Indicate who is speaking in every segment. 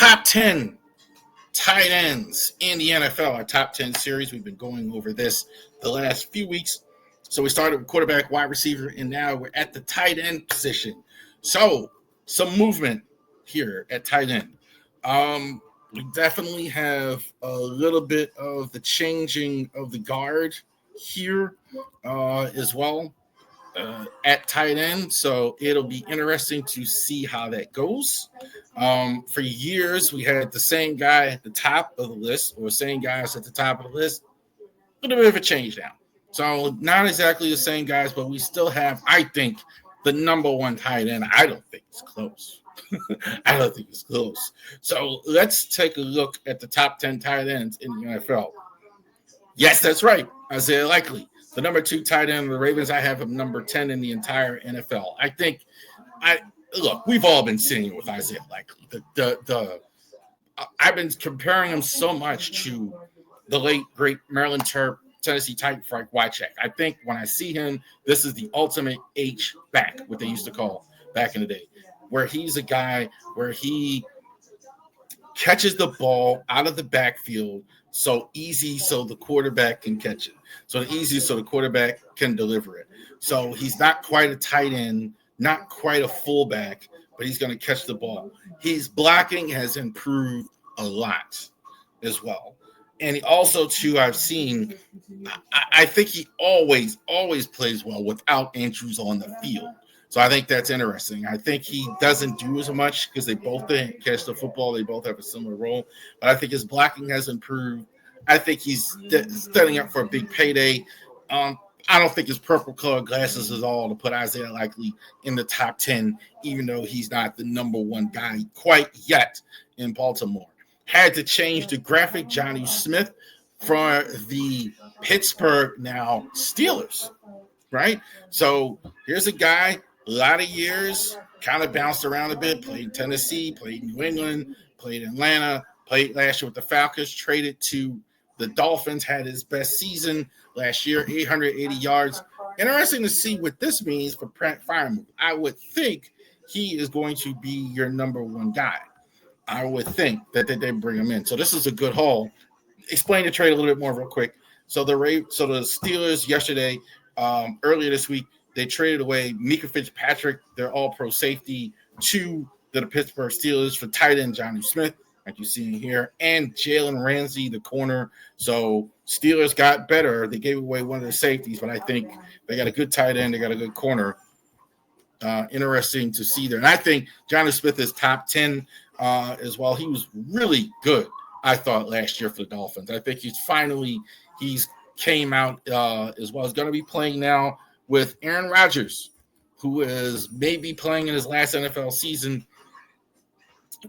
Speaker 1: top 10 tight ends in the NFL, our top 10 series. We've been going over this the last few weeks. So we started with quarterback, wide receiver, and now we're at the tight end position. So some movement here at tight end. We definitely have a little bit of the changing of the guard here as well at tight end. So it'll be interesting to see how that goes. For years, we had the same guy at the top of the list or same guys at the top of the list. A little bit of a change now. So not exactly the same guys, but we still have, I think, the number one tight end. I don't think it's close. I don't think it's close. So let's take a look at the top 10 tight ends in the NFL. Yes, that's right. Isaiah Likely, the number 2 tight end of the Ravens. I have him number 10 in the entire NFL. I think look, we've all been seeing with Isaiah Likely. I've been comparing him so much to the late, great Maryland Terp, Tennessee Titan Frank Wycheck. I think when I see him, this is the ultimate H-back, what they used to call back in the day, where he's a guy where he catches the ball out of the backfield so easy so the quarterback can catch it. So easy so the quarterback can deliver it. So he's not quite a tight end, not quite a fullback, but he's going to catch the ball. His blocking has improved a lot as well. And he also, too, I've seen, I think he always plays well without Andrews on the field. So I think that's interesting. I think he doesn't do as much because they both catch the football. They both have a similar role. But I think his blocking has improved. I think he's setting up for a big payday. I don't think his purple-colored glasses is all to put Isaiah Likely in the top 10, even though he's not the number one guy quite yet in Baltimore. Had to change the graphic, Johnny Smith, for the Pittsburgh now Steelers, right? So here's a guy, a lot of years, kind of bounced around a bit, played Tennessee, played New England, played Atlanta, played last year with the Falcons, traded to the Dolphins, had his best season last year, 880 yards. Interesting to see what this means for Pratt Firemouth. I would think he is going to be your number one guy. I would think that they bring him in. So this is a good haul. Explain the trade a little bit more real quick. So the Steelers yesterday, earlier this week, they traded away Mika Fitzpatrick, their all-pro safety, to the Pittsburgh Steelers for tight end Johnny Smith, like you see here, and Jalen Ramsey, the corner. So Steelers got better. They gave away one of their safeties, but I think they got a good tight end. They got a good corner. Interesting to see there. And I think Johnny Smith is top 10 as well. He was really good, I thought, last year for the Dolphins. I think he's came out as well. He's going to be playing now with Aaron Rodgers, who is maybe playing in his last NFL season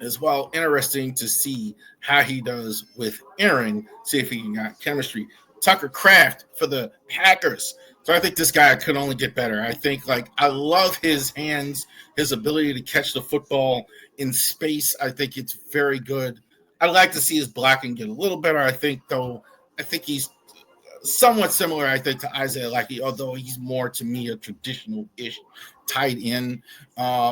Speaker 1: as well. Interesting to see how he does with Aaron, see if he can got chemistry. Tucker Kraft for the Packers. So I think this guy could only get better. I think, I love his hands, his ability to catch the football in space. I think it's very good. I'd like to see his blocking get a little better. I think he's somewhat similar, I think, to Isaiah Likely, although he's more, to me, a traditional-ish tight end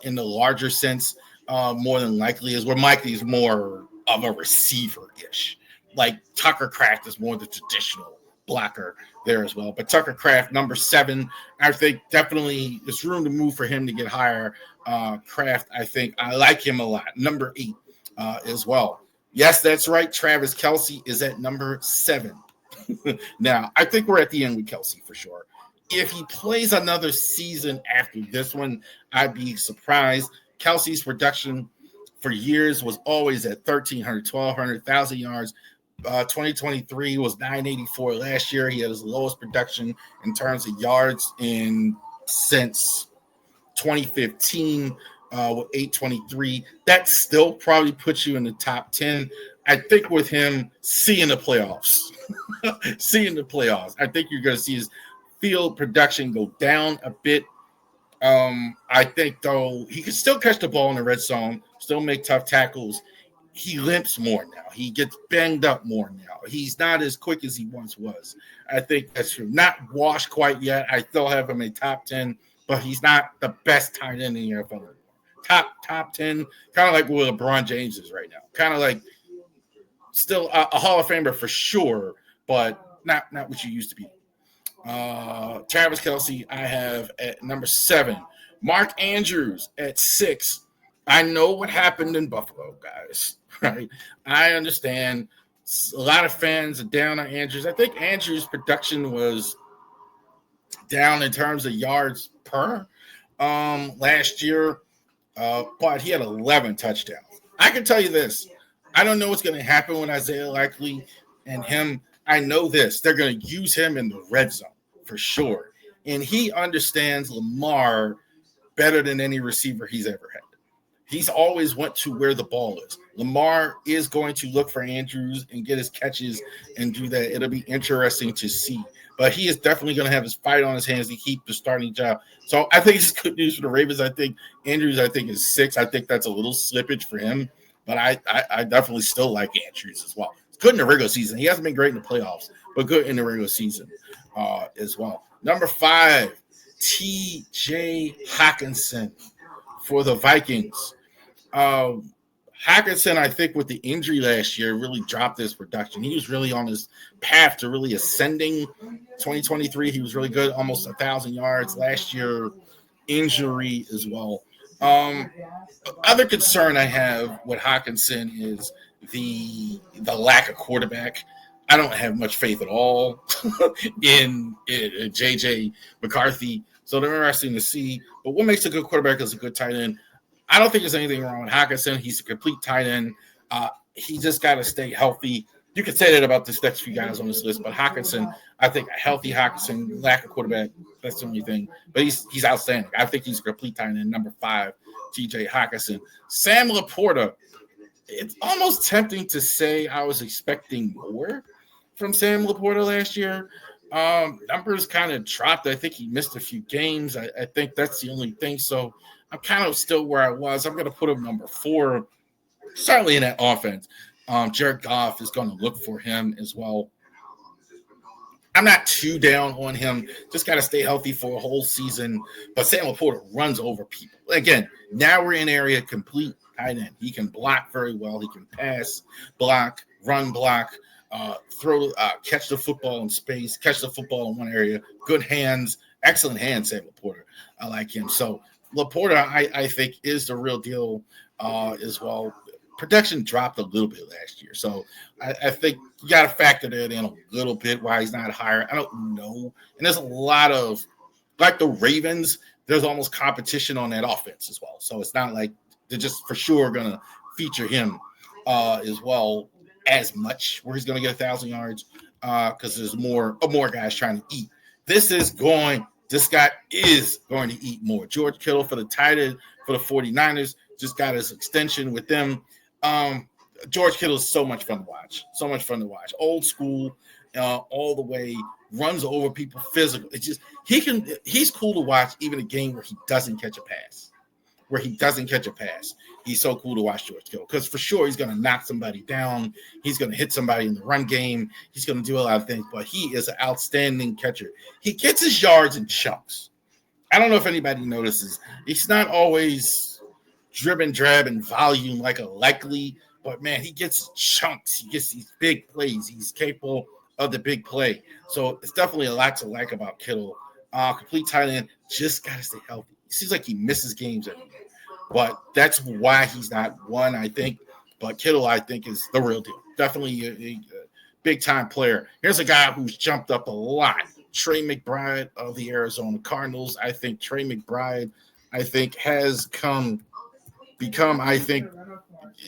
Speaker 1: in the larger sense, more than Likely is, where Likely is more of a receiver-ish. Like Tucker Kraft is more the traditional blocker there as well. But Tucker Kraft, number 7, I think definitely there's room to move for him to get higher. Kraft, I think I like him a lot. Number 8 as well. Yes, that's right. Travis Kelce is at number 7. Now, I think we're at the end with Kelce for sure. If he plays another season after this one, I'd be surprised. Kelce's production for years was always at 1,300, 1,200, 1,000 yards. 2023 was 984 last year. He had his lowest production in terms of yards since 2015 with 823. That still probably puts you in the top 10. I think with him seeing the playoffs, I think you're going to see his field production go down a bit. I think, though, he can still catch the ball in the red zone, still make tough tackles. He limps more now. He gets banged up more now. He's not as quick as he once was. I think that's true. Not washed quite yet. I still have him in top 10, but he's not the best tight end in the NFL anymore. Top 10, kind of like where LeBron James is right now. kind of like still a Hall of Famer for sure, but not what you used to be. Travis Kelce, I have at number 7. Mark Andrews at 6. I know what happened in Buffalo, guys. Right? I understand a lot of fans are down on Andrews. I think Andrews' production was down in terms of yards per last year, but he had 11 touchdowns. I can tell you this. I don't know what's going to happen with Isaiah Likely and him. I know this. They're going to use him in the red zone for sure. And he understands Lamar better than any receiver he's ever had. He's always went to where the ball is. Lamar is going to look for Andrews and get his catches and do that. It'll be interesting to see. But he is definitely going to have his fight on his hands to keep the starting job. So I think it's good news for the Ravens. I think Andrews, is 6. I think that's a little slippage for him. But I definitely still like Andrews as well. It's good in the regular season. He hasn't been great in the playoffs, but good in the regular season as well. Number 5, T.J. Hockenson for the Vikings. Hockenson, I think, with the injury last year, really dropped his production. He was really on his path to really ascending. 2023, he was really good, almost 1,000 yards. Last year, injury as well. Other concern I have with Hockenson is the lack of quarterback. I don't have much faith at all in J.J. McCarthy. So they're interesting to see. But what makes a good quarterback is a good tight end. I don't think there's anything wrong with Hockenson. He's a complete tight end. He just got to stay healthy. You could say that about this next few guys on this list, but Hockenson, I think a healthy Hockenson, lack of quarterback, that's the only thing. But he's outstanding. I think he's a complete tight end. Number 5, T.J. Hockenson. Sam Leapora. It's almost tempting to say I was expecting more from Sam Leapora last year. Numbers kind of dropped. I think he missed a few games. I think that's the only thing. So I'm kind of still where I was. I'm going to put him number 4, certainly in that offense. Jared Goff is going to look for him as well. I'm not too down on him. Just got to stay healthy for a whole season. But Sam Leapora runs over people. Again, now we're in area complete tight end. He can block very well. He can pass, block, run, block, catch the football in space, catch the football in one area. Good hands, excellent hands, Sam Leapora. I like him. So Leapora, I think, is the real deal as well. Production dropped a little bit last year. So I think you got to factor that in a little bit why he's not higher. I don't know. And there's a lot of, like the Ravens, there's almost competition on that offense as well. So it's not like they're just for sure going to feature him as well as much where he's going to get 1,000 yards because there's more guys trying to eat. This guy is going to eat more. George Kittle for the tight end for the 49ers just got his extension with them. George Kittle is so much fun to watch. So much fun to watch. Old school, all the way, runs over people, physical. It's just he's cool to watch even a game where he doesn't catch a pass. He's so cool to watch George Kittle because for sure he's going to knock somebody down. He's going to hit somebody in the run game. He's going to do a lot of things, but he is an outstanding catcher. He gets his yards in chunks. I don't know if anybody notices. He's not always drib and drab in volume like a Likely, but man, he gets chunks. He gets these big plays. He's capable of the big play. So it's definitely a lot to like about Kittle. Complete tight end, just got to stay healthy. It seems like he misses games every year. But that's why he's not one, I think. But Kittle, I think, is the real deal. Definitely a big-time player. Here's a guy who's jumped up a lot. Trey McBride of the Arizona Cardinals. I think Trey McBride, has become,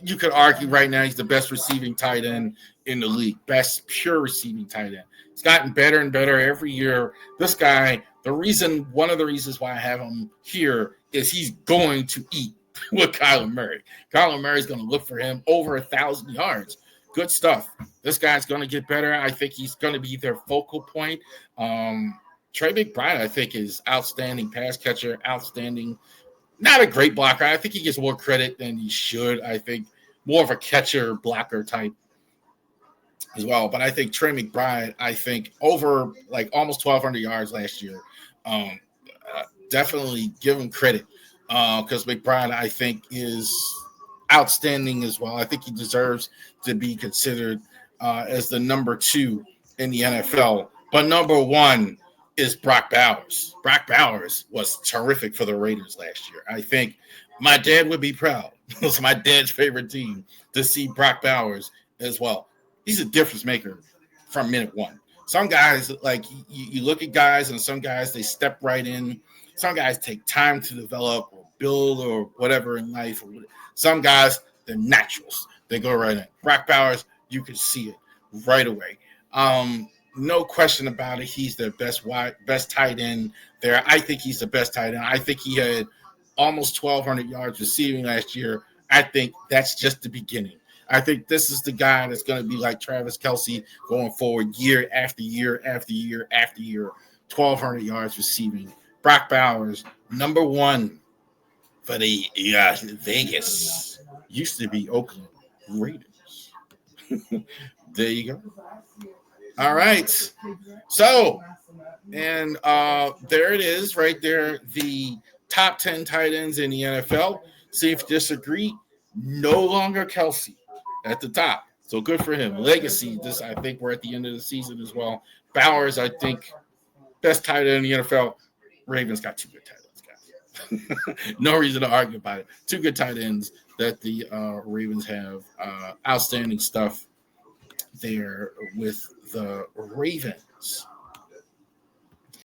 Speaker 1: you could argue right now he's the best receiving tight end in the league. Best pure receiving tight end. It's gotten better and better every year. This guy, one of the reasons why I have him here is he's going to eat with Kyler Murray. Kyler Murray's going to look for him over 1,000 yards. Good stuff. This guy's going to get better. I think he's going to be their focal point. Trey McBride, I think, is outstanding pass catcher, outstanding. Not a great blocker. I think he gets more credit than he should. I think more of a catcher, blocker type as well. But I think Trey McBride, over like almost 1,200 yards last year. Definitely give him credit because McBride, I think, is outstanding as well. I think he deserves to be considered as the number 2 in the NFL. But number 1 is Brock Bowers. Brock Bowers was terrific for the Raiders last year. I think my dad would be proud. It was my dad's favorite team to see Brock Bowers as well. He's a difference maker from minute one. Some guys, like you look at guys, and some guys, they step right in. Some guys take time to develop or build or whatever in life. Some guys, they're naturals. They go right in. Brock Bowers, you can see it right away. No question about it. He's the best tight end there. I think he's the best tight end. I think he had almost 1,200 yards receiving last year. I think that's just the beginning. I think this is the guy that's going to be like Travis Kelce going forward year after year after year after year. 1,200 yards receiving. Brock Bowers, number 1 for the Vegas. Used to be Oakland Raiders. There you go. All right. So, and there it is right there. The top 10 tight ends in the NFL. See if you disagree. No longer Kelce at the top. So good for him. Legacy, this I think we're at the end of the season as well. Bowers, I think, best tight end in the NFL. Ravens got 2 good tight ends, guys. No reason to argue about it. 2 good tight ends that the Ravens have. Outstanding stuff there with the Ravens.